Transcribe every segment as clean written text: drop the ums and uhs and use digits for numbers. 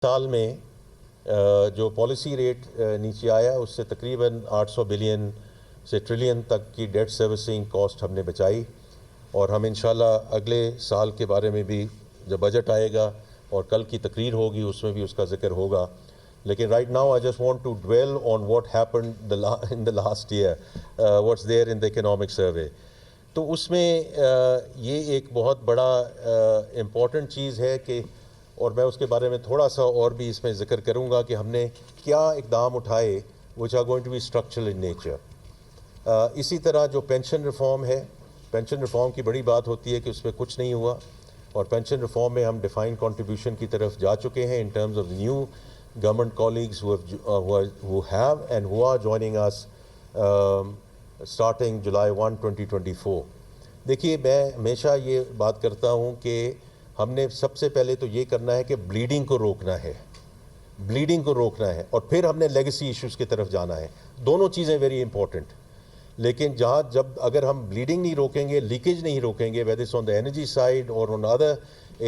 سال میں جو پالیسی ریٹ نیچے آیا اس سے تقریباً 800 بلین سے ٹریلین تک کی ڈیٹ سروسنگ کاسٹ ہم نے بچائی، اور ہم انشاءاللہ اگلے سال کے بارے میں بھی جب بجٹ آئے گا اور کل کی تقریر ہوگی اس میں بھی اس کا ذکر ہوگا. لیکن right now I just want to dwell on what happened in the last year, what's there in the economic survey. تو اس میں یہ ایک بہت بڑا امپورٹنٹ چیز ہے کہ، اور میں اس کے بارے میں تھوڑا سا اور بھی اس میں ذکر کروں گا کہ ہم نے کیا اقدام اٹھائے which are going to be structural in nature. اسی طرح جو پینشن ریفارم ہے، پینشن ریفارم کی بڑی بات ہوتی ہے کہ اس پہ کچھ نہیں ہوا، اور پینشن ریفارم میں ہم ڈیفائن کنٹریبیوشن کی طرف جا چکے ہیں ان terms of new government colleagues who have and who are joining us starting July 1, 2024. دیکھیے میں ہمیشہ یہ بات کرتا ہوں کہ ہم نے سب سے پہلے تو یہ کرنا ہے کہ بلیڈنگ کو روکنا ہے، بلیڈنگ کو روکنا ہے، اور پھر ہم نے لیگیسی ایشوز کی طرف جانا ہے. دونوں چیزیں ویری امپورٹنٹ. لیکن اگر ہم بلیڈنگ نہیں روکیں گے، لیکیج نہیں روکیں گے whether it's on the energy side or on other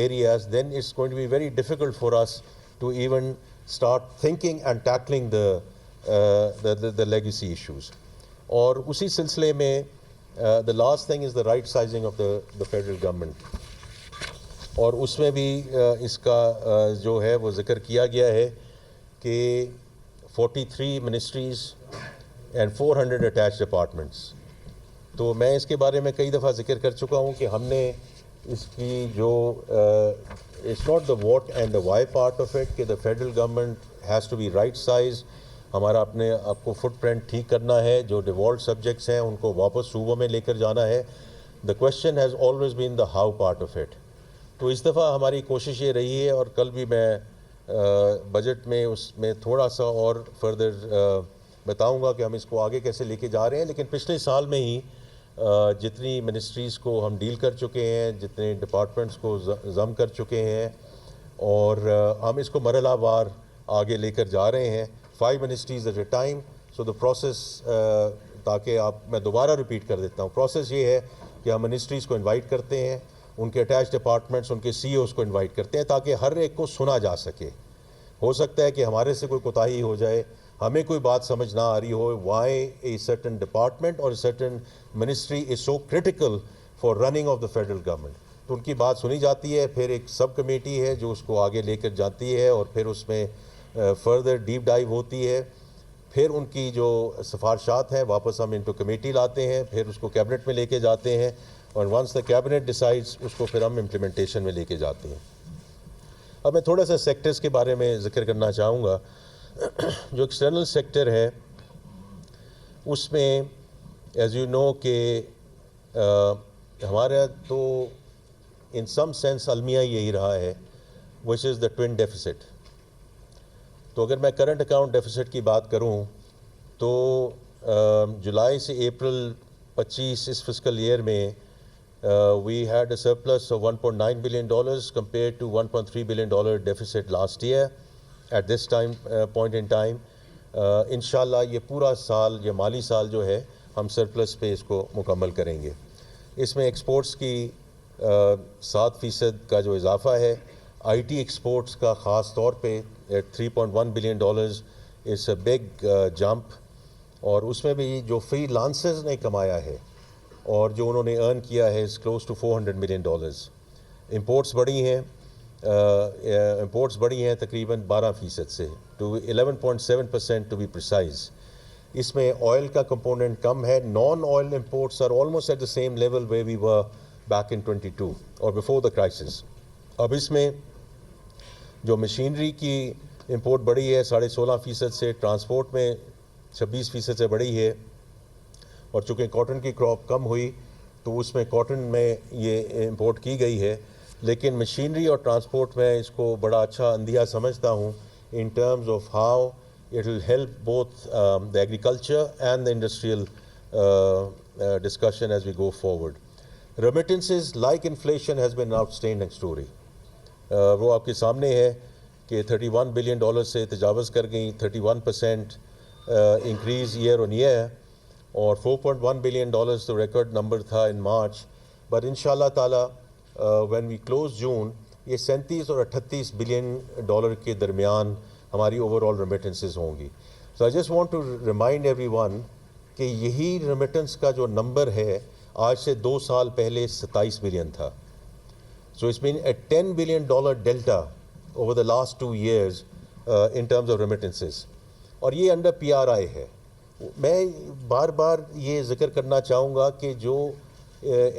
areas, then it's going to be very difficult for us to even start thinking and tackling the legacy issues. اور اسی سلسلے میں the last thing is the right sizing of the federal government. اور اس میں بھی اس کا جو ہے وہ ذکر کیا گیا ہے کہ 43 منسٹریز اینڈ 400 اٹیچ ڈپارٹمنٹس. تو میں اس کے بارے میں کئی دفعہ ذکر کر چکا ہوں کہ ہم نے اس کی جو it's not the what and the why part of it, کہ the federal government has to be right size. ہمارا اپنے آپ کو فٹ پرنٹ ٹھیک کرنا ہے، جو ڈیوالٹ سبجیکٹس ہیں ان کو واپس صوبوں میں لے کر جانا ہے. The question has always been the how part of it. تو اس دفعہ ہماری کوشش یہ رہی ہے، اور کل بھی میں بجٹ میں اس میں تھوڑا سا اور فردر بتاؤں گا کہ ہم اس کو آگے کیسے لے کے جا رہے ہیں. لیکن پچھلے سال میں ہی جتنی منسٹریز کو ہم ڈیل کر چکے ہیں، جتنے ڈپارٹمنٹس کو ضم کر چکے ہیں، اور ہم اس کو مرحلہ وار آگے لے کر جا رہے ہیں 5 ministries at a time. So the process, تاکہ میں دوبارہ ریپیٹ کر دیتا ہوں، پروسیس یہ ہے کہ ہم منسٹریز کو انوائٹ کرتے ہیں، ان کے اٹیچ ڈپارٹمنٹس، ان کے سی اوز کو انوائٹ کرتے ہیں تاکہ ہر ایک کو سنا جا سکے. ہو سکتا ہے کہ ہمارے سے کوئی کوتاہی ہو جائے، ہمیں کوئی بات سمجھ نہ آ رہی ہو، وائی اے سرٹن ڈپارٹمنٹ اور certain ministry is so critical for running of the federal government. تو ان کی بات سنی جاتی ہے، پھر ایک سب کمیٹی ہے جو اس کو آگے لے کر جاتی ہے، اور پھر اس میں فردر ڈیپ ڈائیو ہوتی ہے. پھر ان کی جو سفارشات ہیں واپس ہم انٹو کمیٹی لاتے ہیں، پھر اس کو کیبنٹ میں لے کے جاتے ہیں، اور ونس دا کیبنٹ ڈیسائڈز اس کو پھر ہم امپلیمنٹیشن میں لے کے جاتے ہیں. اب میں تھوڑا سا سیکٹرز کے بارے میں ذکر کرنا چاہوں گا. جو ایکسٹرنل سیکٹر ہے اس میں ایز یو نو کہ ہمارا تو ان سم سینس المیہ یہی رہا ہے وچ از دا ٹوئن ڈیفیسٹ. تو اگر میں کرنٹ اکاؤنٹ ڈیفیسٹ کی بات کروں تو جولائی سے اپریل 25 اس فسکل ایئر میں we had a surplus of $1.9 billion compared to $1.3 billion deficit last year at this point in time. انشاءاللہ یہ پورا سال، یہ مالی سال جو ہے ہم سرپلس پہ اس کو مکمل کریں گے. اس میں ایکسپورٹس کی 7% کا جو اضافہ ہے، آئی ٹی ایکسپورٹس کا خاص طور پہ $3.1 billion is a big jump. اور اس میں بھی جو فری لانسرز نے کمایا ہے اور جو انہوں نے ارن کیا ہے is close to $400 million. Imports بڑھی ہیں تقریباً 12% سے ٹو 11.7% ٹو بی پریسائز. اس میں آئل کا کمپوننٹ کم ہے. Non oil imports are almost at the same level way we were back in 22 اور بفور دا کرائسس. اب اس میں جو مشینری کی امپورٹ بڑھی ہے 16.5% سے، ٹرانسپورٹ میں 26% سے بڑھی ہے. اور چونکہ کاٹن کی کراپ کم ہوئی تو اس میں کاٹن میں یہ امپورٹ کی گئی ہے. لیکن مشینری اور ٹرانسپورٹ میں اس کو بڑا اچھا اندھیا سمجھتا ہوں in terms of how it will help both the agriculture and the industrial discussion as we go forward. Remittances like inflation has been outstanding story. وہ آپ کے سامنے ہے کہ $31 billion سے تجاوز کر گئیں، 31% انکریز ایئر آن ایئر، اور $4.1 billion تو ریکارڈ نمبر تھا ان مارچ. بٹ ان شاء اللہ تعالیٰ وین وی کلوز جون یہ 37 اور 38 بلین ڈالر کے درمیان ہماری اوور آل ریمیٹنسز ہوں گی. So I just want to remind everyone کہ یہی ریمیٹنس کا جو نمبر ہے آج سے 2 سال پہلے 27 بلین تھا. So it's been a $10 billion delta over the last 2 years in terms of remittances. اور یہ انڈر PRI ہے. میں بار بار یہ ذکر کرنا چاہوں گا کہ جو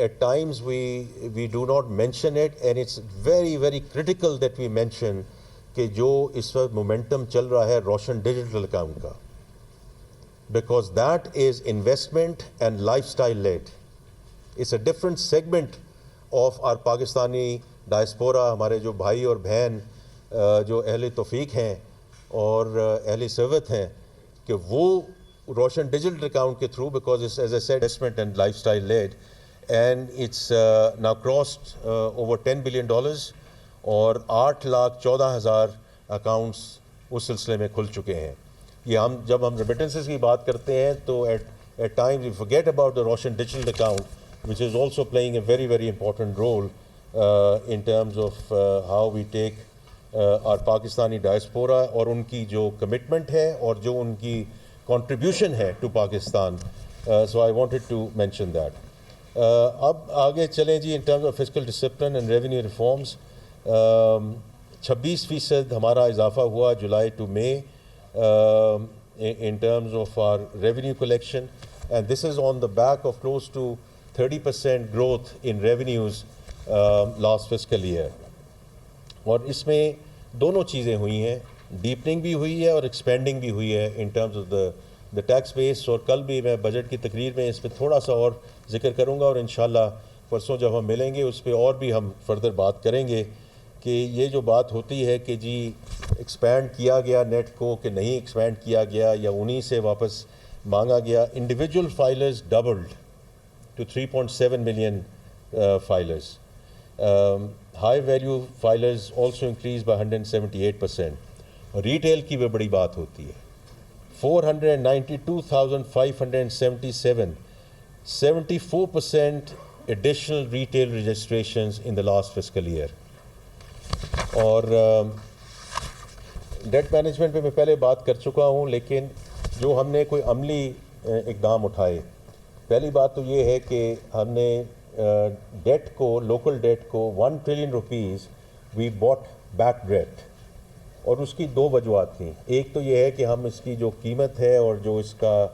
at times we do not mention it, and it's very very critical that we mention کہ جو اس وقت مومنٹم چل رہا ہے روشن ڈیجیٹل اکاؤنٹ کا, because that is investment and lifestyle led. It's a different segment of our Pakistani diaspora, ہمارے جو بھائی اور بہن جو اہل توفیق ہیں اور اہل ثروت ہیں, کہ وہ روشن ڈیجیٹل اکاؤنٹ کے through, because it's, as I said, investment and lifestyle led, and it's now crossed over $10 billion, اور 8,14,000 اکاؤنٹس اس سلسلے میں کھل چکے ہیں. یہ جب ہم ریمیٹنسز کی بات کرتے ہیں تو at times we forget about the Roshan digital account, which is also playing a very very important role in terms of how we take our Pakistani diaspora اور ان کی جو کمٹمنٹ ہے اور جو ان کی contribution ہے to Pakistan. So I wanted to mention that. اب آگے چلیں جی. In terms of fiscal discipline and revenue reforms, 26% ہمارا اضافہ ہوا July two may in terms of our revenue collection, and this is on the back of close to 30% growth in revenues last fiscal year. اور اس میں دونوں چیزیں ہوئی ہیں, ڈیپننگ بھی ہوئی ہے اور ایکسپینڈنگ بھی ہوئی ہے in terms of the tax base. اور کل بھی میں بجٹ کی تقریر میں اس پہ تھوڑا سا اور ذکر کروں گا, اور انشاءاللہ پرسوں جب ہم ملیں گے اس پہ اور بھی ہم فردر بات کریں گے کہ یہ جو بات ہوتی ہے کہ جی ایکسپینڈ کیا گیا نیٹ کو کہ نہیں ایکسپینڈ کیا گیا یا انہی سے واپس مانگا گیا. Individual filers doubled to 3.7 million filers. High value filers also increase by 178%. Retail کی بھی بڑی بات ہوتی ہے. 492,577, 74% additional retail registrations in the last fiscal year. اور ڈیٹ مینجمنٹ پہ میں پہلے بات کر چکا ہوں, لیکن جو ہم نے کوئی عملی اقدام اٹھائے, پہلی بات تو یہ ہے کہ ہم نے ڈیٹ کو, لوکل ڈیٹ کو 1 ٹریلین روپیز وی باٹ بیک ڈیٹ, اور اس کی 2 وجوہات تھیں. ایک تو یہ ہے کہ ہم اس کی جو قیمت ہے اور جو اس کا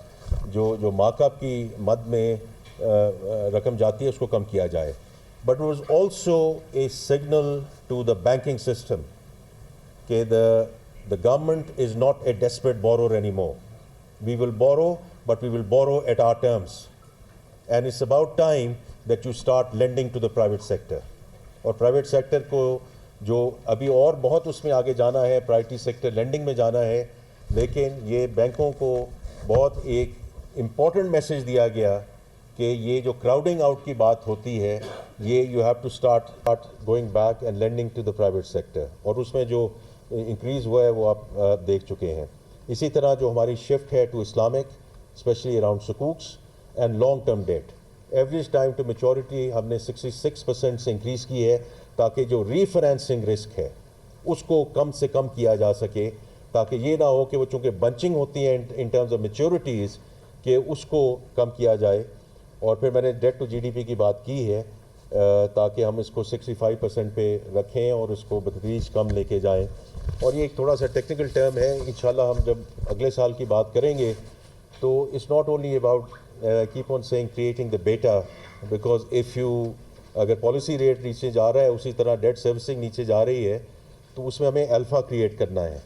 جو مارک اپ کی مد میں رقم جاتی ہے اس کو کم کیا جائے. But it was also a signal to the banking system that the government is not a desperate borrower anymore. We will borrow, but we will borrow at our terms. And it's about time that you start lending to the private sector. اور private sector کو جو ابھی اور بہت اس میں آگے جانا ہے, پرائیورٹی سیکٹر لینڈنگ میں جانا ہے, لیکن یہ بینکوں کو بہت ایک امپورٹنٹ میسج دیا گیا کہ یہ جو کراؤڈنگ آؤٹ کی بات ہوتی ہے, یہ you have to start going back and lending to the private sector, اور اس میں جو انکریز ہوا ہے وہ آپ دیکھ چکے ہیں. اسی طرح جو ہماری شفٹ ہے to Islamic, especially around sukuks and long term debt, average time to maturity ہم نے 66% سے انکریز کی ہے, تاکہ جو ری فائنینسنگ رسک ہے اس کو کم سے کم کیا جا سکے, تاکہ یہ نہ ہو کہ وہ چونکہ بنچنگ ہوتی ہیں ان ٹرمز آف میچورٹیز, کہ اس کو کم کیا جائے. اور پھر میں نے debt to G D P کی بات کی ہے, تاکہ ہم اس کو 65% پہ رکھیں اور اس کو بتدریج کم لے کے جائیں. اور یہ ایک تھوڑا سا ٹیکنیکل ٹرم ہے, انشاءاللہ ہم جب اگلے سال کی بات کریں گے تو it's not only about keep on seeing creating the beta, because if you اگر پالیسی ریٹ نیچے جا رہا ہے اسی طرح ڈیٹ سروسنگ نیچے جا رہی ہے, تو اس میں ہمیں الفا کریٹ کرنا ہے,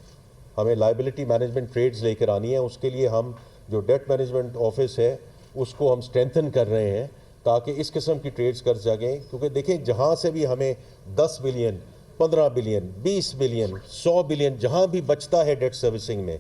ہمیں لائبلٹی مینجمنٹ ٹریڈز لے کر آنی ہے. اس کے لیے ہم جو ڈیٹ مینجمنٹ آفس ہے اس کو ہم اسٹرینتھن کر رہے ہیں تاکہ اس قسم کی ٹریڈز کر سکیں. کیونکہ دیکھیں جہاں سے بھی ہمیں 10 بلین 15 بلین 20 بلین 100 بلین جہاں بھی بچتا ہے ڈیٹ سروسنگ میں,